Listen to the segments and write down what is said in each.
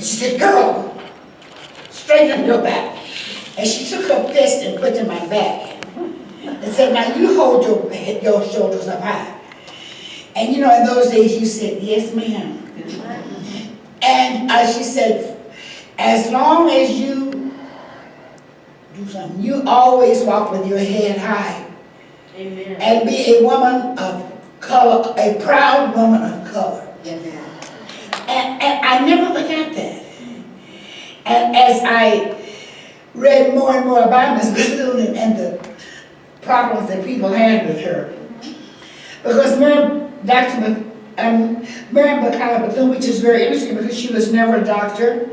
And she said, girl, straighten up your back. And she took her fist and put it in my back. And said, now you hold your shoulders up high. And you know, in those days you said, yes, ma'am. And she said, as long as you do something, you always walk with your head high. Amen. And be a woman of color, a proud woman of color. Amen. And I never forgot that. And as I read more and more about Miss Bethune and the problems that people had with her, because Mary Mcleod Bethune, which is very interesting because she was never a doctor,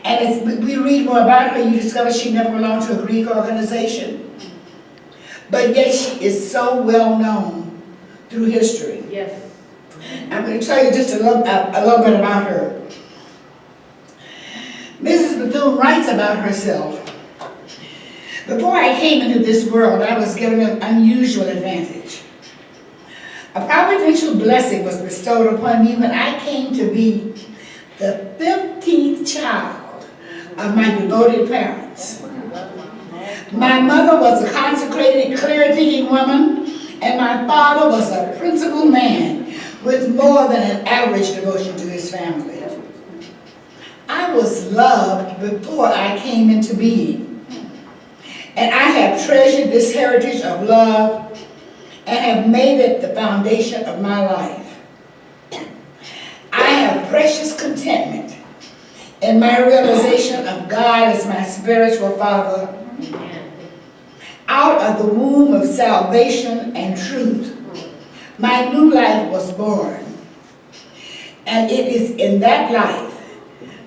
and as we read more about her, you discover she never belonged to a Greek organization, but yet she is so well known through history. Yes. I'm going to tell you just a little bit about her. Mrs. Bethune writes about herself. Before I came into this world, I was given an unusual advantage. A providential blessing was bestowed upon me when I came to be the 15th child of my devoted parents. My mother was a consecrated, clear-thinking woman, and my father was a principled man with more than an average devotion to his family. I was loved before I came into being, and I have treasured this heritage of love and have made it the foundation of my life. I have precious contentment in my realization of God as my spiritual father. Out of the womb of salvation and truth, my new life was born. And it is in that life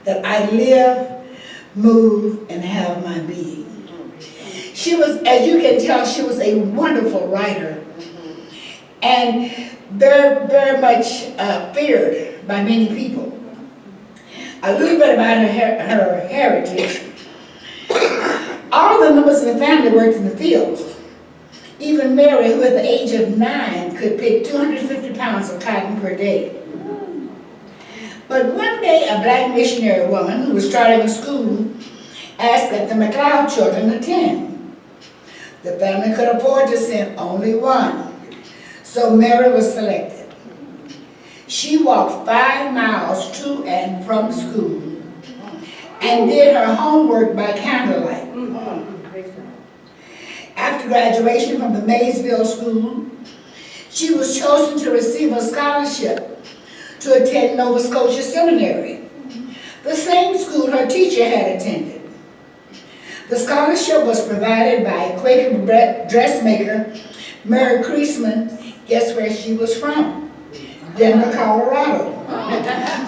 that I live, move, and have my being. She was, as you can tell, she was a wonderful writer and very, very much feared by many people. A little bit about her heritage. All the members of the family worked in the fields. Even Mary, who at the age of 9 could pick 250 pounds of cotton per day. But one day, a black missionary woman who was starting a school asked that the McLeod children attend. The family could afford to send only one, so Mary was selected. She walked 5 miles to and from school and did her homework by candlelight. After graduation from the Maysville School, she was chosen to receive a scholarship to attend Nova Scotia Seminary, the same school her teacher had attended. The scholarship was provided by a Quaker dressmaker, Mary Mcleod. Guess where she was from? Denver, Colorado,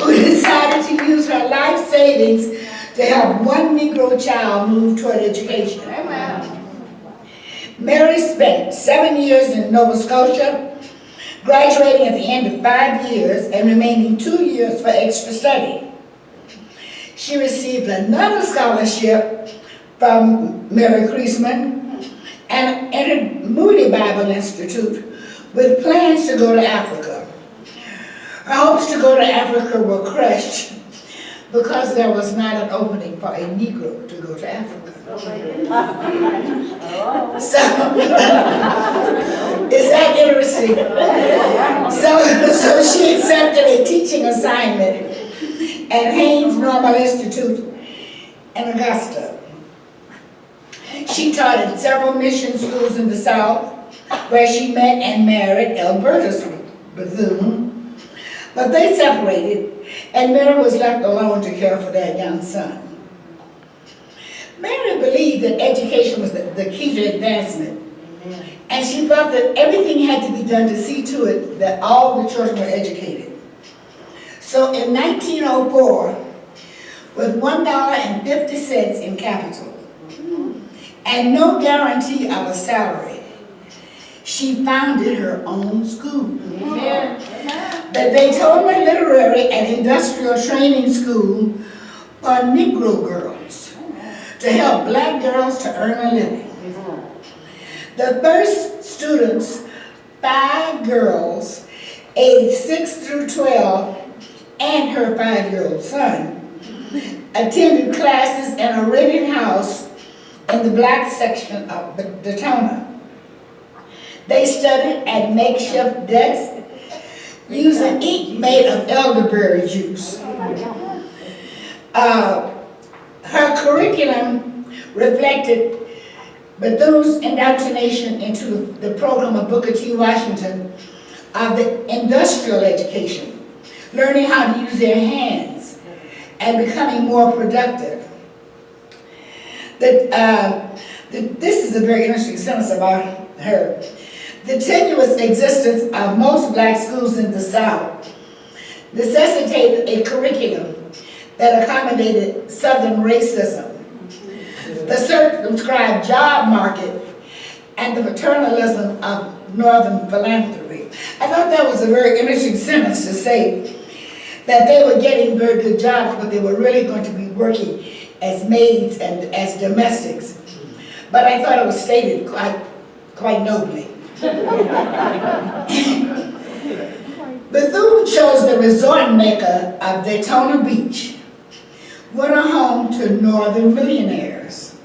who decided to use her life savings to help one Negro child move toward education. Mary spent 7 years in Nova Scotia, graduating at the end of 5 years and remaining 2 years for extra study. She received another scholarship from Mary Mcleod and entered Moody Bible Institute with plans to go to Africa. Her hopes to go to Africa were crushed because there was not an opening for a Negro to go to Africa. So, is that interesting? So she accepted a teaching assignment at Haynes Normal Institute in Augusta. She taught in several mission schools in the South, where she met and married Albertus Bethune, but they separated, and Mary was left alone to care for their young son. Mary believed that education was the key to advancement, and she felt that everything had to be done to see to it that all the children were educated. So in 1904, with $1.50 in capital and no guarantee of a salary, she founded her own school. The Daytona Literary and Industrial Training School for Negro girls, to help black girls to earn a living. The first students, 5 girls, aged 6 through 12, and her 5-year-old son, attended classes in a rented house in the black section of Daytona. They studied at makeshift desks using ink made of elderberry juice. Her curriculum reflected Bethune's indoctrination into the program of Booker T. Washington of the industrial education, learning how to use their hands and becoming more productive. This is a very interesting sentence about her. The tenuous existence of most black schools in the South necessitated a curriculum that accommodated Southern racism, the circumscribed job market, and the paternalism of Northern philanthropy. I thought that was a very interesting sentence to say that they were getting very good jobs, but they were really going to be working as maids and as domestics. But I thought it was stated quite nobly. Bethune chose the resort mecca of Daytona Beach, winter home to northern millionaires,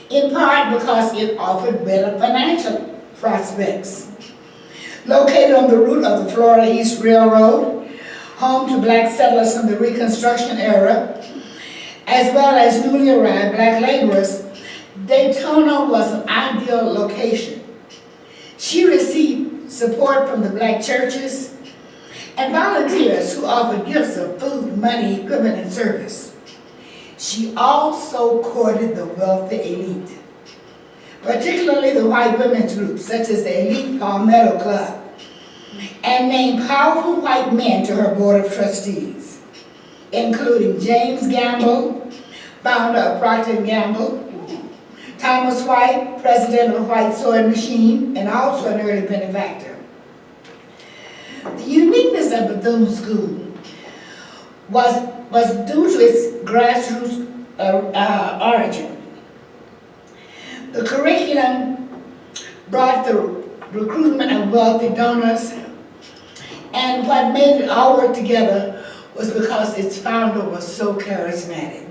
in part because it offered better financial prospects. Located on the route of the Florida East Railroad, home to black settlers from the Reconstruction era, as well as newly arrived black laborers, Daytona was an ideal location. She received support from the black churches and volunteers who offered gifts of food, money, equipment, and service. She also courted the wealthy elite, particularly the white women's groups, such as the elite Palmetto Club, and named powerful white men to her board of trustees, including James Gamble, founder of Procter & Gamble, Thomas White, president of White Sewing Machine, and also an early benefactor. The uniqueness of Bethune School was due to its grassroots origin. The curriculum brought the recruitment of wealthy donors, and what made it all work together was because its founder was so charismatic.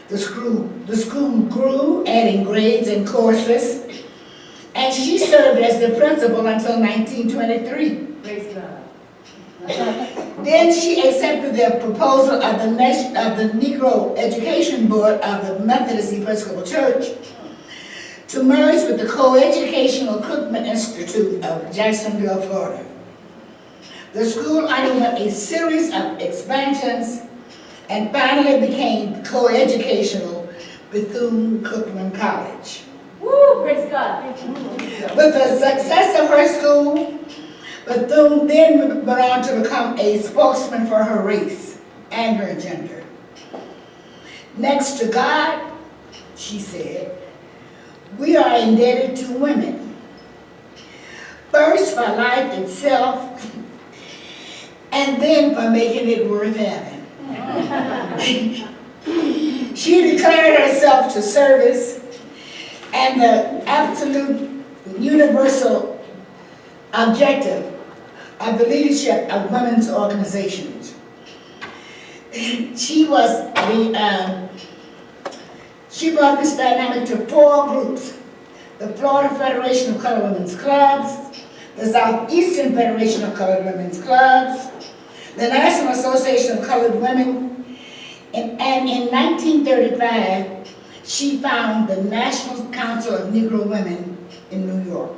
The school grew, adding grades and courses, and she served as the principal until 1923. Praise God. Then she accepted the proposal of the Negro Education Board of the Methodist Episcopal Church to merge with the Co-Educational Recruitment Institute of Jacksonville, Florida. The school underwent a series of expansions and finally became co-educational Bethune-Cookman College. Woo! Praise God. With the success of her school, Bethune then went on to become a spokesman for her race and her gender. Next to God, she said, we are indebted to women. First for life itself, and then for making it worth having. She declared herself to service and the absolute universal objective of the leadership of women's organizations. She brought this dynamic to 4 groups: the Florida Federation of Colored Women's Clubs, the Southeastern Federation of Colored Women's Clubs, the National Association of Colored Women, and in 1935, she founded the National Council of Negro Women in New York.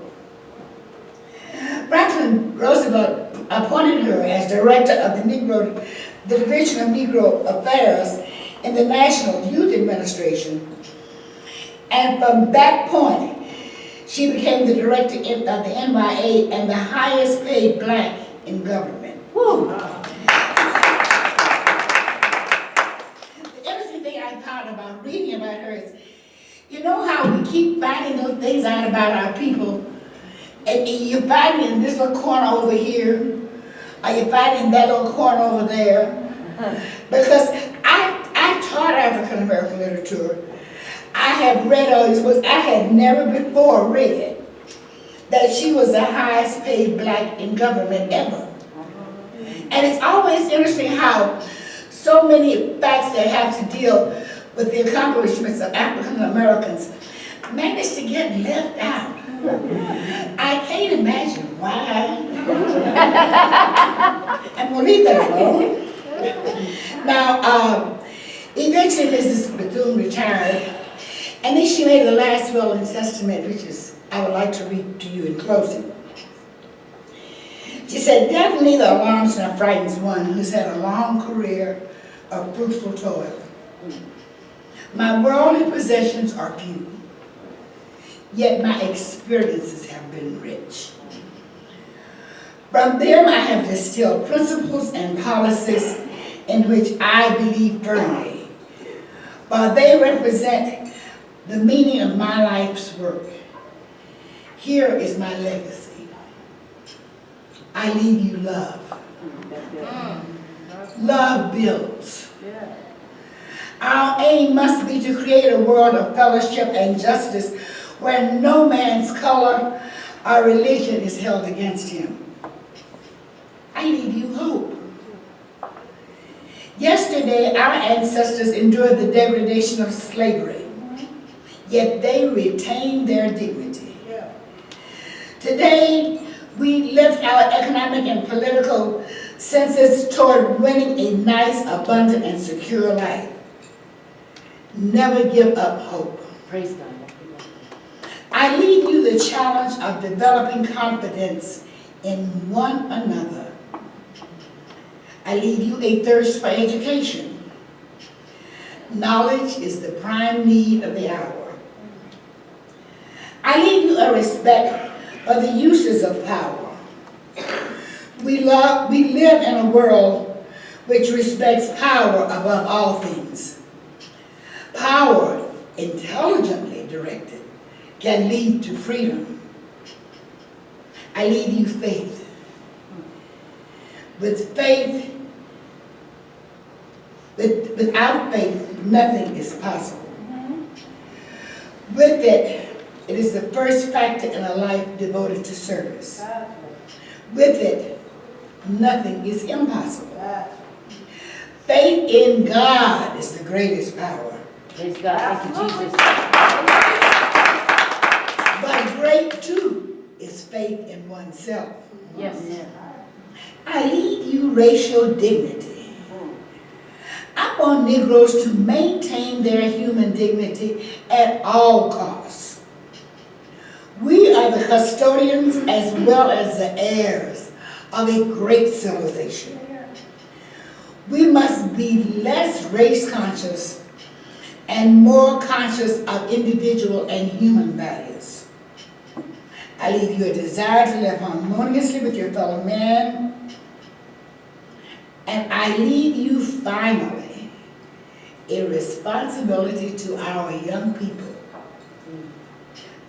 Franklin Roosevelt appointed her as director of the Division of Negro Affairs in the National Youth Administration. And from that point, she became the director of the NYA and the highest paid black in government. Woo! The interesting thing I thought about reading about her is, you know how we keep finding those things out about our people, and you find it in this little corner over here, or you find it in that little corner over there. Because I taught African American literature. I have read all these books. I had never before read that she was the highest paid black in government ever. And it's always interesting how so many facts that have to deal with the accomplishments of African Americans managed to get left out. I can't imagine why. I'm gonna leave that alone. Now, eventually Mrs. Bethune retired, and then she made the last will and testament, which is I would like to read to you in closing. She said, "Death neither alarms nor frightens one who's had a long career of fruitful toil. My worldly possessions are few, yet my experiences have been rich. From them I have distilled principles and policies in which I believe firmly, while they represent the meaning of my life's work. Here is my legacy. I leave you love. Love builds. Our aim must be to create a world of fellowship and justice where no man's color or religion is held against him. I leave you hope. Yesterday, our ancestors endured the degradation of slavery, yet they retained their dignity. Today, we lift our economic and political senses toward winning a nice, abundant, and secure life. Never give up hope. Praise God. I leave you the challenge of developing confidence in one another. I leave you a thirst for education. Knowledge is the prime need of the hour. I leave you a respect for the uses of power. We live in a world which respects power above all things. Power, intelligently directed, can lead to freedom. I leave you faith. Without faith, nothing is possible. With it, it is the first factor in a life devoted to service. With it, nothing is impossible. Faith in God is the greatest power. Praise God. Thank you, Jesus. But great too is faith in oneself. Yes. I leave you racial dignity. I want Negroes to maintain their human dignity at all costs. We are the custodians as well as the heirs of a great civilization. We must be less race conscious and more conscious of individual and human values. I leave you a desire to live harmoniously with your fellow man. And I leave you finally a responsibility to our young people.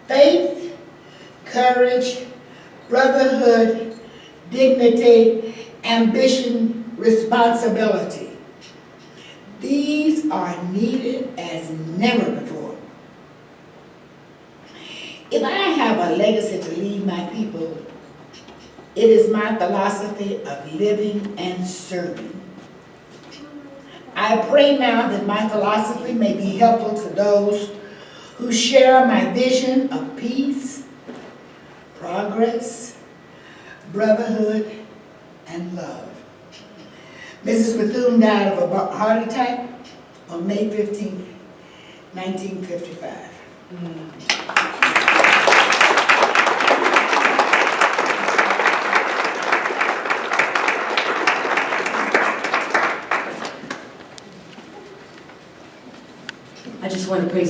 Faith, courage, brotherhood, dignity, ambition, responsibility. These are needed as never before. If I have a legacy to leave my people, it is my philosophy of living and serving. I pray now that my philosophy may be helpful to those who share my vision of peace, progress, brotherhood, and love. Mrs. Bethune died of a heart attack on May 15, 1955. I just want to praise